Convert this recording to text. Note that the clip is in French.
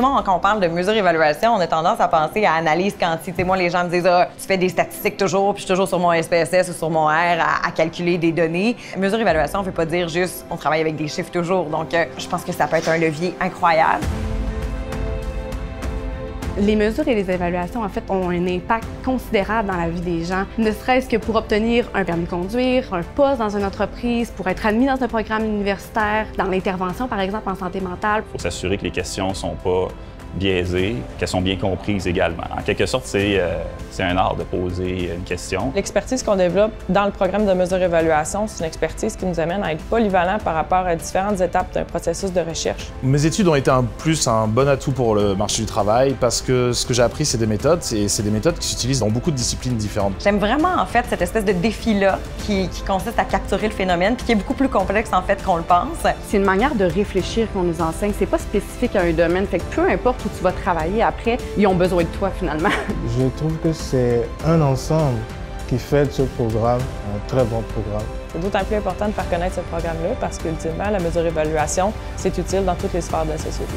Souvent, quand on parle de mesure-évaluation, on a tendance à penser à analyse quanti. Moi, les gens me disent « Ah, tu fais des statistiques toujours, puis je suis toujours sur mon SPSS ou sur mon R à calculer des données. » Mesure-évaluation, on ne veut pas dire juste on travaille avec des chiffres toujours. Donc, je pense que ça peut être un levier incroyable. Les mesures et les évaluations, en fait, ont un impact considérable dans la vie des gens, ne serait-ce que pour obtenir un permis de conduire, un poste dans une entreprise, pour être admis dans un programme universitaire, dans l'intervention, par exemple, en santé mentale. Il faut s'assurer que les questions ne sont pas biaisées, qu'elles sont bien comprises également. En quelque sorte, c'est un art de poser une question. L'expertise qu'on développe dans le programme de mesure-évaluation, c'est une expertise qui nous amène à être polyvalent par rapport à différentes étapes d'un processus de recherche. Mes études ont été un bon atout pour le marché du travail parce que ce que j'ai appris, c'est des méthodes, et c'est des méthodes qui s'utilisent dans beaucoup de disciplines différentes. J'aime vraiment, en fait, cette espèce de défi-là qui consiste à capturer le phénomène puis qui est beaucoup plus complexe, en fait, qu'on le pense. C'est une manière de réfléchir qu'on nous enseigne. C'est pas spécifique à un domaine, fait que peu importe où tu vas travailler après, ils ont besoin de toi, finalement. Je trouve que c'est un ensemble qui fait de ce programme un très bon programme. C'est d'autant plus important de faire connaître ce programme-là parce qu'ultimement, la mesure-évaluation, c'est utile dans toutes les sphères de la société.